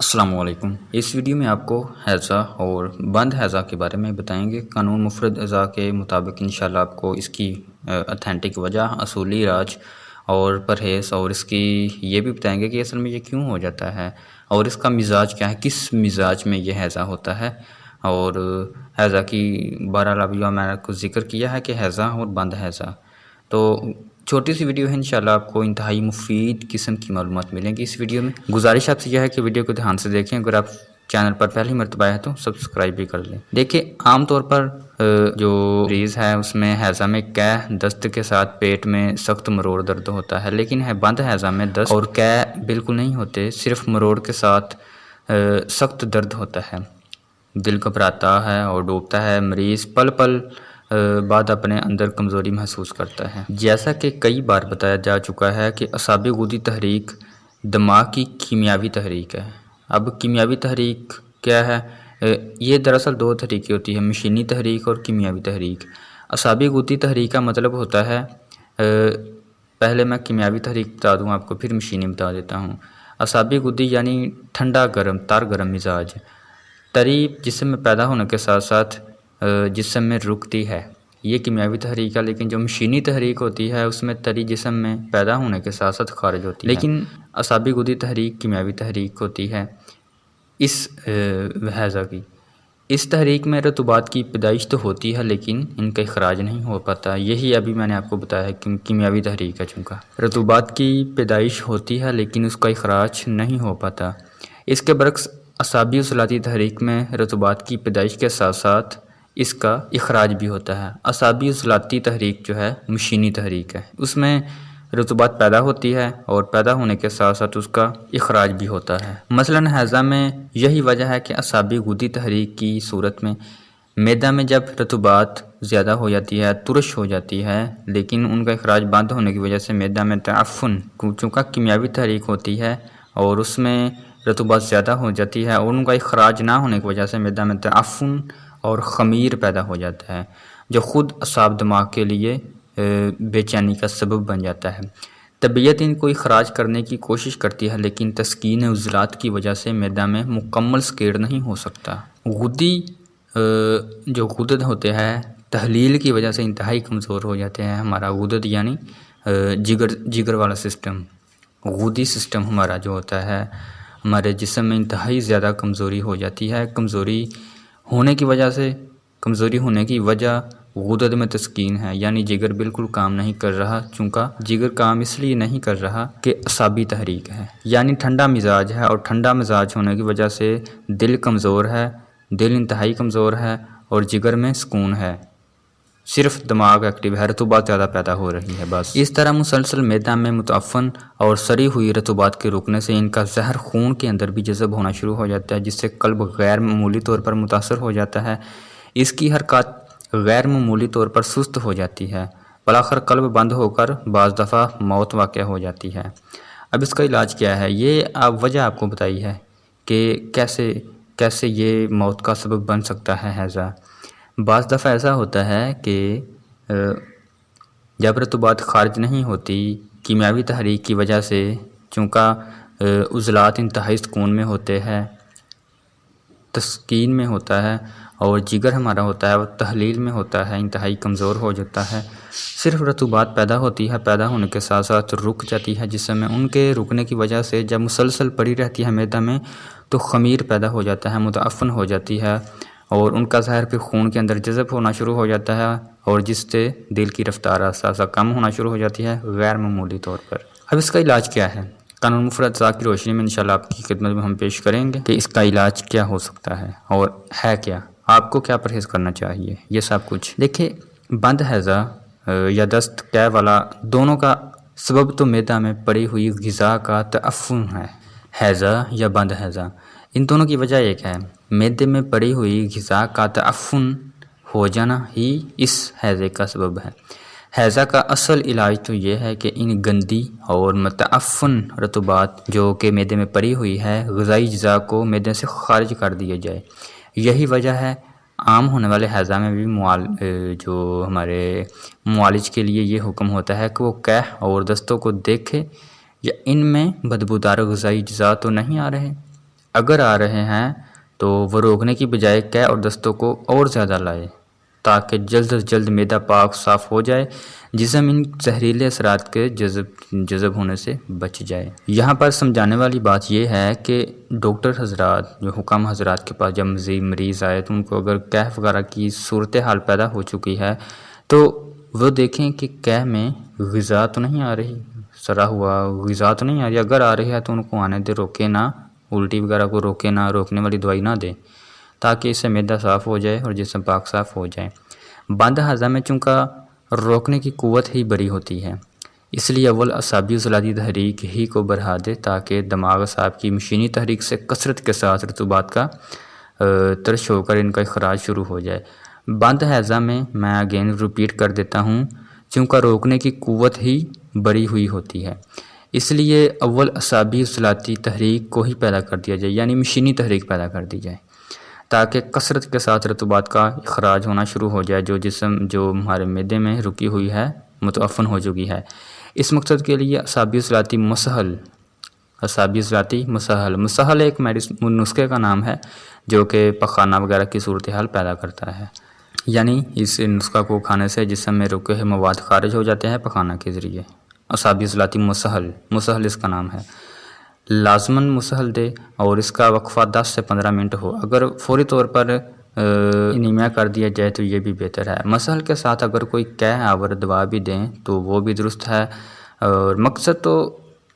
السلام علیکم۔ اس ویڈیو میں آپ کو ہیضہ اور بند ہیضہ کے بارے میں بتائیں گے۔ قانون مفرد اعضاء کے مطابق انشاءاللہ آپ کو اس کی اتھینٹک وجہ، اصولی علاج اور پرہیز، اور اس کی یہ بھی بتائیں گے کہ اصل میں یہ کیوں ہو جاتا ہے اور اس کا مزاج کیا ہے، کس مزاج میں یہ ہیضہ ہوتا ہے۔ اور ہیضہ کی 12 لبیہ میں نے آپ کو ذکر کیا ہے کہ ہیضہ اور بند ہیضہ، تو چھوٹی سی ویڈیو ہے، انشاءاللہ آپ کو انتہائی مفید قسم کی معلومات ملیں گی اس ویڈیو میں۔ گزارش آپ سے یہ ہے کہ ویڈیو کو دھیان سے دیکھیں، اگر آپ چینل پر پہلی مرتبہ ہے تو سبسکرائب بھی کر لیں۔ دیکھیں، عام طور پر جو مریض ہے اس میں ہیضہ میں قے دست کے ساتھ پیٹ میں سخت مروڑ درد ہوتا ہے، لیکن بند ہیضہ میں دست اور قے بالکل نہیں ہوتے، صرف مروڑ کے ساتھ سخت درد ہوتا ہے، دل گھبراتا ہے اور ڈوبتا ہے، مریض پل پل بعد اپنے اندر کمزوری محسوس کرتا ہے۔ جیسا کہ کئی بار بتایا جا چکا ہے کہ اعصابی غدودی تحریک دماغ کی کیمیاوی تحریک ہے۔ اب کیمیاوی تحریک کیا ہے؟ یہ دراصل دو تحریکیں ہوتی ہیں، مشینی تحریک اور کیمیاوی تحریک۔ اعصابی غدودی تحریک کا مطلب ہوتا ہے، پہلے میں کیمیاوی تحریک بتا دوں آپ کو، پھر مشینی بتا دیتا ہوں۔ اعصابی غدودی یعنی ٹھنڈا گرم، تار گرم مزاج، تری جسم میں پیدا ہونے کے ساتھ ساتھ جسم میں رکتی ہے، یہ کیمیاوی تحریک ہے۔ لیکن جو مشینی تحریک ہوتی ہے اس میں تری جسم میں پیدا ہونے کے ساتھ ساتھ خارج ہوتی ہے، لیکن اعصابی غدودی تحریک کیمیاوی تحریک ہوتی ہے اس ہیضہ کی۔ اس تحریک میں رطوبات کی پیدائش تو ہوتی ہے لیکن ان کا اخراج نہیں ہو پاتا، یہی ابھی میں نے آپ کو بتایا کہ کیمیاوی تحریک ہے۔ چونکہ رطوبات کی پیدائش ہوتی ہے لیکن اس کا اخراج نہیں ہو پاتا۔ اس کے برعکس اعصابی عضلاتی تحریک میں رطوبات کی پیدائش کے ساتھ ساتھ اس کا اخراج بھی ہوتا ہے۔ اعصابی عضلاتی تحریک جو ہے مشینی تحریک ہے، اس میں رطوبات پیدا ہوتی ہے اور پیدا ہونے کے ساتھ ساتھ اس کا اخراج بھی ہوتا ہے۔ مثلاً ہیضہ میں یہی وجہ ہے کہ اعصابی غدودی تحریک کی صورت میں معدہ میں جب رطوبات زیادہ ہو جاتی ہے، ترش ہو جاتی ہے، لیکن ان کا اخراج بند ہونے کی وجہ سے معدہ میں تعفن، چونکہ کیمیاوی تحریک ہوتی ہے اور اس میں رطوبات زیادہ ہو جاتی ہے اور ان کا اخراج نہ ہونے کی وجہ سے معدہ میں تعفن اور خمیر پیدا ہو جاتا ہے، جو خود اعصاب دماغ کے لیے بے چینی کا سبب بن جاتا ہے۔ طبیعت ان کو اخراج کرنے کی کوشش کرتی ہے لیکن تسکین عضلات کی وجہ سے معدہ میں مکمل سکیڑ نہیں ہو سکتا۔ غدی جو غدد ہوتے ہیں تحلیل کی وجہ سے انتہائی کمزور ہو جاتے ہیں۔ ہمارا غدد یعنی جگر والا سسٹم، غدی سسٹم ہمارا جو ہوتا ہے ہمارے جسم میں انتہائی زیادہ کمزوری ہو جاتی ہے۔ کمزوری ہونے کی وجہ غدد میں تسکین ہے، یعنی جگر بالکل کام نہیں کر رہا، چونکہ جگر کام اس لیے نہیں کر رہا کہ اعصابی تحریک ہے، یعنی ٹھنڈا مزاج ہے، اور ٹھنڈا مزاج ہونے کی وجہ سے دل کمزور ہے، دل انتہائی کمزور ہے اور جگر میں سکون ہے، صرف دماغ ایکٹیو ہے، رطوبات زیادہ پیدا ہو رہی ہے بس۔ اس طرح مسلسل معدہ میں متعفن اور سڑی ہوئی رطوبات کے رکنے سے ان کا زہر خون کے اندر بھی جذب ہونا شروع ہو جاتا ہے، جس سے قلب غیر معمولی طور پر متاثر ہو جاتا ہے، اس کی حرکات غیر معمولی طور پر سست ہو جاتی ہے، بالآخر قلب بند ہو کر بعض دفعہ موت واقع ہو جاتی ہے۔ اب اس کا علاج کیا ہے؟ یہ وجہ آپ کو بتائی ہے کہ کیسے یہ موت کا سبب بن سکتا ہے ہیضہ۔ بعض دفعہ ایسا ہوتا ہے کہ جب رطوبات خارج نہیں ہوتی کیمیاوی تحریک کی وجہ سے، چونکہ عضلات انتہائی سکون میں ہوتے ہیں، تسکین میں ہوتا ہے، اور جگر ہمارا ہوتا ہے وہ تحلیل میں ہوتا ہے، انتہائی کمزور ہو جاتا ہے، صرف رطوبات پیدا ہوتی ہے، پیدا ہونے کے ساتھ ساتھ رک جاتی ہے جسم میں، ان کے رکنے کی وجہ سے جب مسلسل پڑی رہتی ہے معدہ میں تو خمیر پیدا ہو جاتا ہے، متعفن ہو جاتی ہے، اور ان کا زہر پھر خون کے اندر جذب ہونا شروع ہو جاتا ہے، اور جس سے دل کی رفتار آہستہ کم ہونا شروع ہو جاتی ہے غیر معمولی طور پر۔ اب اس کا علاج کیا ہے؟ قانون مفرد اعضاء کی روشنی میں انشاءاللہ آپ کی خدمت میں ہم پیش کریں گے کہ اس کا علاج کیا ہو سکتا ہے اور ہے کیا، آپ کو کیا پرہیز کرنا چاہیے، یہ سب کچھ۔ دیکھیں، بند ہیضہ یا دست قے والا، دونوں کا سبب تو معدہ میں پڑی ہوئی غذا کا تعفن ہے۔ ہیضہ یا بند ہیضہ، ان دونوں کی وجہ ایک ہے، معدے میں پڑی ہوئی غذا کا تعفن ہو جانا ہی اس ہیضے کا سبب ہے۔ ہیضہ کا اصل علاج تو یہ ہے کہ ان گندی اور متعفن رطوبات جو کہ معدے میں پڑی ہوئی ہے، غذائی اجزاء کو معدے سے خارج کر دیا جائے۔ یہی وجہ ہے عام ہونے والے ہیضہ میں بھی جو ہمارے معالج کے لیے یہ حکم ہوتا ہے کہ وہ قے اور دستوں کو دیکھے یا ان میں بدبودار غذائی اجزاء تو نہیں آ رہے، اگر آ رہے ہیں تو وہ روکنے کی بجائے قے اور دستوں کو اور زیادہ لائے تاکہ جلد از جلد معدہ پاک صاف ہو جائے، جسم ان زہریلے اثرات کے جذب ہونے سے بچ جائے۔ یہاں پر سمجھانے والی بات یہ ہے کہ ڈاکٹر حضرات، جو حکام حضرات کے پاس جب مریض آئے تو ان کو اگر قے وغیرہ کی صورتحال پیدا ہو چکی ہے تو وہ دیکھیں کہ قے میں غذا تو نہیں آ رہی، سڑا ہوا غذا تو نہیں آ رہی، اگر آ رہی ہے تو ان کو آنے دے، روکے نہ، الٹی وغیرہ کو روکے نہ، روکنے والی دوائی نہ دیں تاکہ اس سے معدہ صاف ہو جائے اور جسم پاک صاف ہو جائے۔ بند ہضم میں چونکہ روکنے کی قوت ہی بڑی ہوتی ہے، اس لیے اول اعصابی عضلاتی تحریک ہی کو بڑھا دے تاکہ دماغ اعصاب کی مشینی تحریک سے کثرت کے ساتھ رطوبات کا ترش ہو کر ان کا اخراج شروع ہو جائے۔ بند ہضم میں اگین ریپیٹ کر دیتا ہوں، چونکہ روکنے کی قوت ہی بڑی ہوئی ہوتی ہے، اس لیے اول اعصابی عضلاتی تحریک کو ہی پیدا کر دیا جائے، یعنی مشینی تحریک پیدا کر دی جائے تاکہ کثرت کے ساتھ رطوبات کا اخراج ہونا شروع ہو جائے جو ہمارے معدے میں رکی ہوئی ہے، متعفن ہو چکی ہے۔ اس مقصد کے لیے اعصابی عضلاتی مسحل ایک نسخے کا نام ہے جو کہ پخانہ وغیرہ کی صورتحال پیدا کرتا ہے، یعنی اس نسخہ کو کھانے سے جسم میں رکے ہوئے مواد خارج ہو جاتے ہیں پخانہ کے ذریعے۔ اعصابی عضلاتی مسحل اس کا نام ہے، لازماً مسحل دے اور اس کا وقفہ 10 سے 15 منٹ ہو۔ اگر فوری طور پر انیمیا کر دیا جائے تو یہ بھی بہتر ہے۔ مسحل کے ساتھ اگر کوئی قے آور دوا بھی دیں تو وہ بھی درست ہے، اور مقصد تو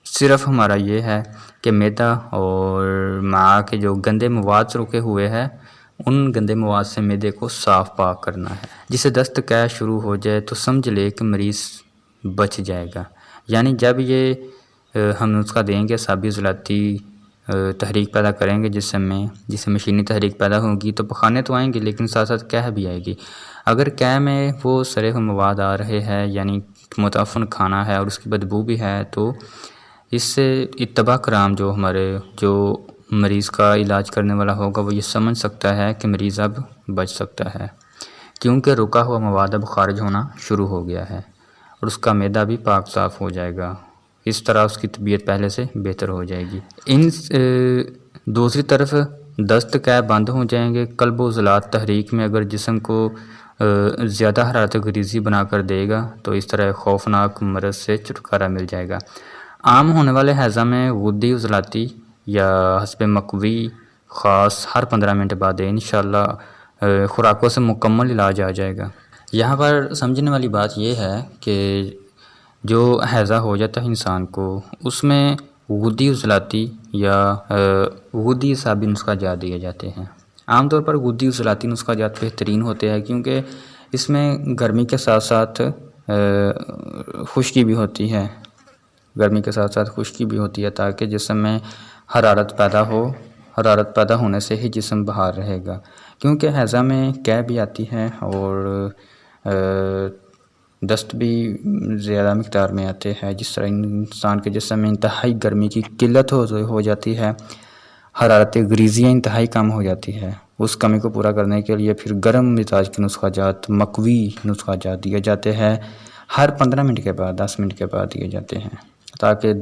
صرف ہمارا یہ ہے کہ معدہ اور معا کے جو گندے مواد رکے ہوئے ہیں ان گندے مواد سے معدے کو صاف پاک کرنا ہے۔ جسے دست قے شروع ہو جائے تو سمجھ لے کہ مریض بچ جائے گا، یعنی جب یہ ہم نسخہ دیں گے اعصابی عضلاتی تحریک پیدا کریں گے جسم میں، جسے مشینی تحریک پیدا ہوگی تو پخانے تو آئیں گے لیکن ساتھ ساتھ قے بھی آئے گی۔ اگر قے میں وہ سڑے ہوئے مواد آ رہے ہیں، یعنی متعفن کھانا ہے اور اس کی بدبو بھی ہے، تو اس سے اتباع کرام جو مریض کا علاج کرنے والا ہوگا وہ یہ سمجھ سکتا ہے کہ مریض اب بچ سکتا ہے، کیونکہ رکا ہوا مواد اب خارج ہونا شروع ہو گیا ہے اور اس کا معدہ بھی پاک صاف ہو جائے گا۔ اس طرح اس کی طبیعت پہلے سے بہتر ہو جائے گی۔ دوسری طرف دست قے بند ہو جائیں گے۔ قلب و عضلات تحریک میں اگر جسم کو زیادہ حرارت غریزی بنا کر دے گا تو اس طرح خوفناک مرض سے چھٹکارا مل جائے گا۔ عام ہونے والے ہیضہ میں غدی عضلاتی یا حسب مقوی خاص ہر 15 منٹ بعد انشاءاللہ خوراکوں سے مکمل علاج آ جائے گا۔ یہاں پر سمجھنے والی بات یہ ہے کہ جو ہیضہ ہو جاتا ہے انسان کو، اس میں غدی عضلاتی یا غدی اعصابی نسخہ جات دیے جاتے ہیں۔ عام طور پر غدی عضلاتی نسخہ جات بہترین ہوتے ہیں کیونکہ اس میں گرمی کے ساتھ ساتھ خشکی بھی ہوتی ہے، تاکہ جسم میں حرارت پیدا ہونے سے ہی جسم باہر رہے گا، کیونکہ ہیضہ میں قے بھی آتی ہے اور دست بھی زیادہ مقدار میں آتے ہیں، جس طرح انسان کے جسم میں انتہائی گرمی کی قلت ہو جاتی ہے، حرارت غریزیاں انتہائی کم ہو جاتی ہے۔ اس کمی کو پورا کرنے کے لیے پھر گرم مزاج کے نسخہ جات، مقوی نسخہ جات دیے جاتے ہیں، ہر 15 منٹ کے بعد، 10 منٹ کے بعد دیے جاتے ہیں تاکہ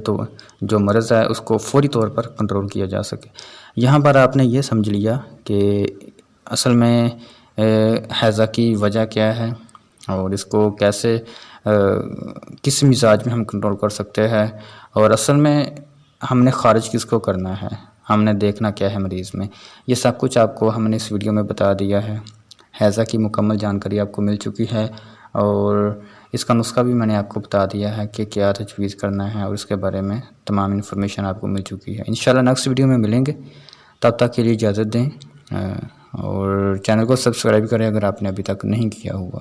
جو مرض ہے اس کو فوری طور پر کنٹرول کیا جا سکے۔ یہاں پر آپ نے یہ سمجھ لیا کہ اصل میں ہیضہ کی وجہ کیا ہے اور اس کو کیسے کس مزاج میں ہم کنٹرول کر سکتے ہیں، اور اصل میں ہم نے خارج کس کو کرنا ہے، ہم نے دیکھنا کیا ہے مریض میں۔ یہ سب کچھ آپ کو ہم نے اس ویڈیو میں بتا دیا ہے۔ ہیضہ کی مکمل جانکاری آپ کو مل چکی ہے اور اس کا نسخہ بھی میں نے آپ کو بتا دیا ہے کہ کیا تجویز کرنا ہے، اور اس کے بارے میں تمام انفارمیشن آپ کو مل چکی ہے۔ انشاءاللہ نیکسٹ ویڈیو میں ملیں گے، تب تک کے لیے اجازت دیں اور چینل کو سبسکرائب کریں اگر آپ نے ابھی تک نہیں کیا ہوا۔